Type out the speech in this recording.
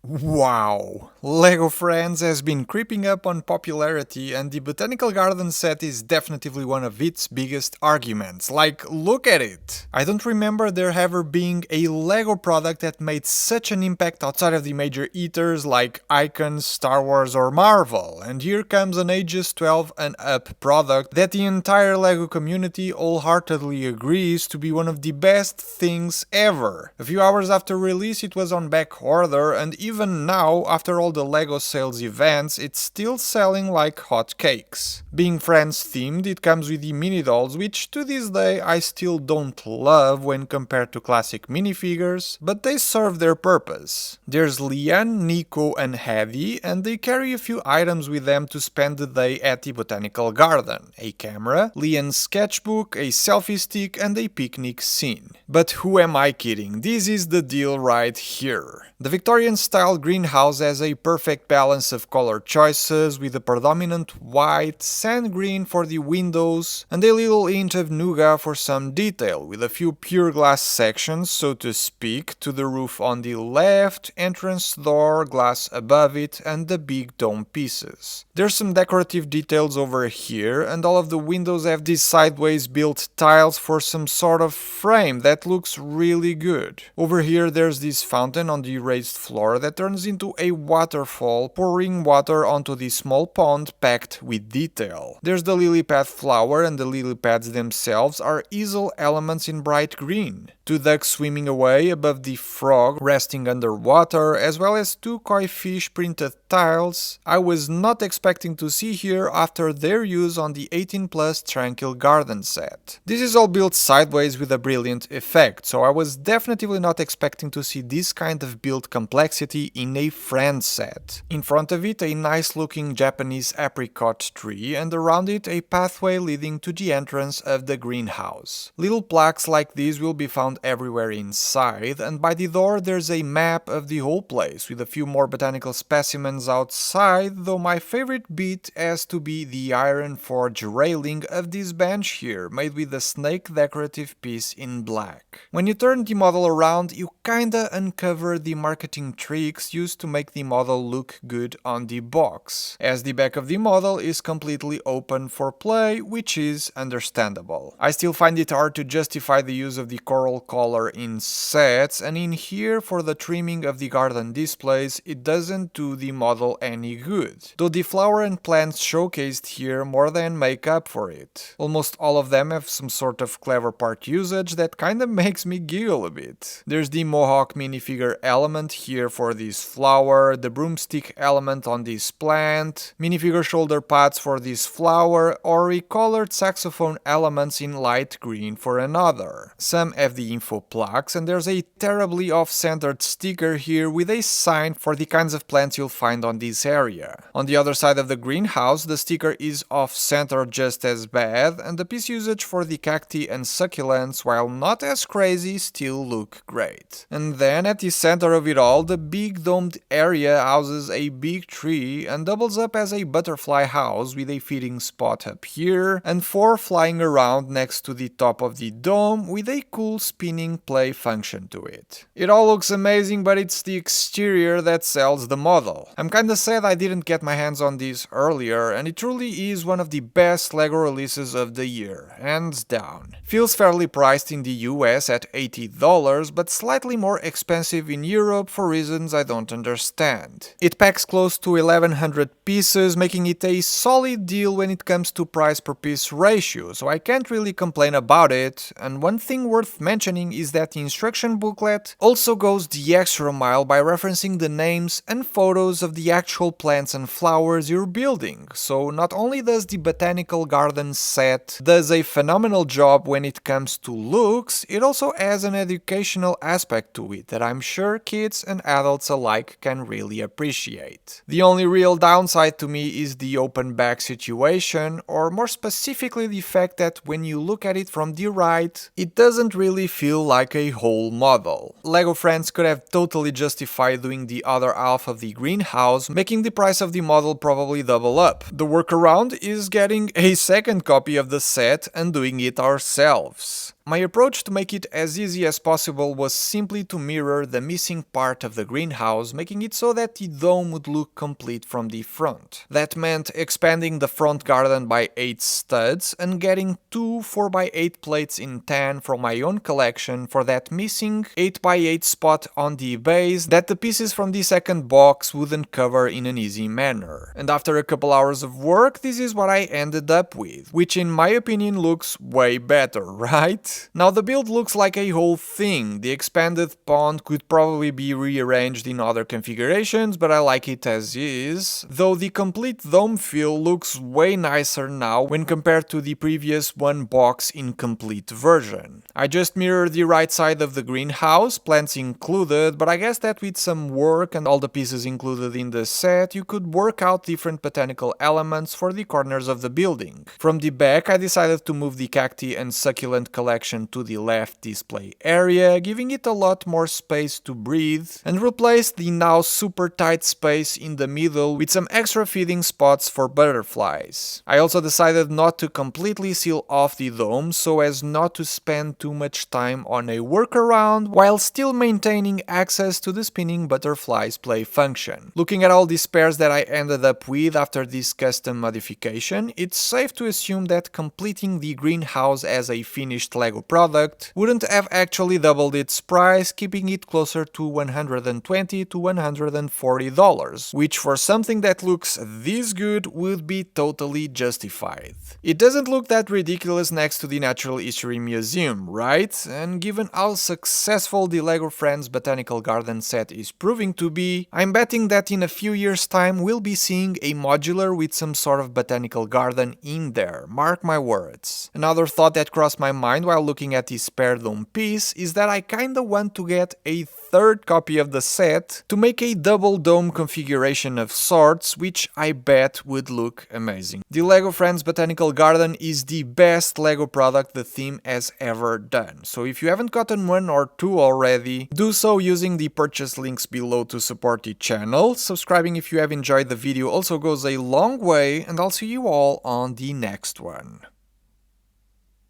Wow! LEGO Friends has been creeping up on popularity, and the Botanical Garden set is definitively one of its biggest arguments. Like, look at it! I don't remember there ever being a LEGO product that made such an impact outside of the major eaters like Icons, Star Wars, or Marvel, and here comes an ages 12 and up product that the entire LEGO community wholeheartedly agrees to be one of the best things ever. A few hours after release, it was on back order, and even now, after all the LEGO sales events, it's still selling like hotcakes. Being Friends themed, it comes with the mini dolls, which to this day I still don't love when compared to classic minifigures, but they serve their purpose. There's Lian, Nico, and Hedy, and they carry a few items with them to spend the day at the Botanical Garden: a camera, Lian's sketchbook, a selfie stick, and a picnic scene. But who am I kidding? This is the deal right here. The Victorian-style greenhouse has a perfect balance of color choices, with a predominant white, sand green for the windows, and a little hint of nougat for some detail, with a few pure glass sections, so to speak, to the roof on the left, entrance door, glass above it, and the big dome pieces. There's some decorative details over here, and all of the windows have these sideways built tiles for some sort of frame that looks really good. Over here there's this fountain on the raised floor that turns into a waterfall, pouring water onto the small pond packed with detail. There's the lily pad flower, and the lily pads themselves are easel elements in bright green. Two ducks swimming away above the frog resting underwater, as well as two koi fish printed tiles I was not expecting to see here after their use on the 18+ Tranquil Garden set. This is all built sideways with a brilliant effect, so I was definitely not expecting to see this kind of build complexity in a Friends set. In front of it, a nice looking Japanese apricot tree, and around it a pathway leading to the entrance of the greenhouse. Little plaques like these will be found everywhere inside, and by the door there's a map of the whole place with a few more botanical specimens outside, though my favorite bit has to be the iron forge railing of this bench here, made with a snake decorative piece in black. When you turn the model around, you kinda uncover the marketing tricks used to make the model look good on the box, as the back of the model is completely open for play, which is understandable. I still find it hard to justify the use of the coral color in sets, and in here for the trimming of the garden displays, it doesn't do the model any good, though the flower and plants showcased here more than make up for it. Almost all of them have some sort of clever part usage that kinda makes me giggle a bit. There's the mohawk minifigure element here for this flower, the broomstick element on this plant, minifigure shoulder pads for this flower, or recolored saxophone elements in light green for another. Some have the info plaques, and there's a terribly off-centered sticker here with a sign for the kinds of plants you'll find on this area. On the other side of the greenhouse, the sticker is off-centered just as bad, and the piece usage for the cacti and succulents, while not as crazy, still look great. And then at the center of it all, the big domed area houses a big tree and doubles up as a butterfly house with a feeding spot up here, and 4 flying around next to the top of the dome with a cool spinning play function to it. It all looks amazing, but it's the exterior that sells the model. I'm kinda sad I didn't get my hands on this earlier, and it truly is one of the best LEGO releases of the year, hands down. Feels fairly priced in the US at $80, but slightly more expensive in Europe for reasons I don't understand. It packs close to 1100 pieces, making it a solid deal when it comes to price per piece ratio, so I can't really complain about it. And one thing worth mentioning is that the instruction booklet also goes the extra mile by referencing the names and photos of the actual plants and flowers you're building, so not only does the Botanical Garden set does a phenomenal job when it comes to looks, it also has an educational aspect to it that I'm sure kids and adults alike can really appreciate. The only real downside to me is the open back situation, or more specifically the fact that when you look at it from the right, it doesn't really feel like a whole model. LEGO Friends could have totally justified doing the other half of the greenhouse, making the price of the model probably double up. The workaround is getting a second copy of the set and doing it ourselves. My approach to make it as easy as possible was simply to mirror the missing part of the greenhouse, making it so that the dome would look complete from the front. That meant expanding the front garden by 8 studs and getting 2 4x8 plates in tan from my own collection for that missing 8x8 spot on the base that the pieces from the second box wouldn't cover in an easy manner. And after a couple hours of work, this is what I ended up with, which in my opinion looks way better, right? Now the build looks like a whole thing. The expanded pond could probably be rearranged in other configurations, but I like it as is, though the complete dome feel looks way nicer now when compared to the previous one box incomplete version. I just mirrored the right side of the greenhouse, plants included, but I guess that with some work and all the pieces included in the set, you could work out different botanical elements for the corners of the building. From the back, I decided to move the cacti and succulent collection to the left display area, giving it a lot more space to breathe, and replaced the now super tight space in the middle with some extra feeding spots for butterflies. I also decided not to completely seal off the dome so as not to spend too much time on a workaround while still maintaining access to the spinning butterflies play function. Looking at all these pairs that I ended up with after this custom modification, it's safe to assume that completing the greenhouse as a finished LEGO product wouldn't have actually doubled its price, keeping it closer to $120 to $140, which for something that looks this good would be totally justified. It doesn't look that ridiculous next to the Natural History Museum, right? And given how successful the LEGO Friends Botanical Garden set is proving to be, I'm betting that in a few years' time we'll be seeing a modular with some sort of botanical garden in there, mark my words. Another thought that crossed my mind while looking at this spare dome piece is that I kinda want to get a third copy of the set to make a double dome configuration of sorts, which I bet would look amazing. The LEGO Friends Botanical Garden is the best LEGO product the theme has ever done, so if you haven't gotten one or two already, do so using the purchase links below to support the channel. Subscribing if you have enjoyed the video also goes a long way, and I'll see you all on the next one.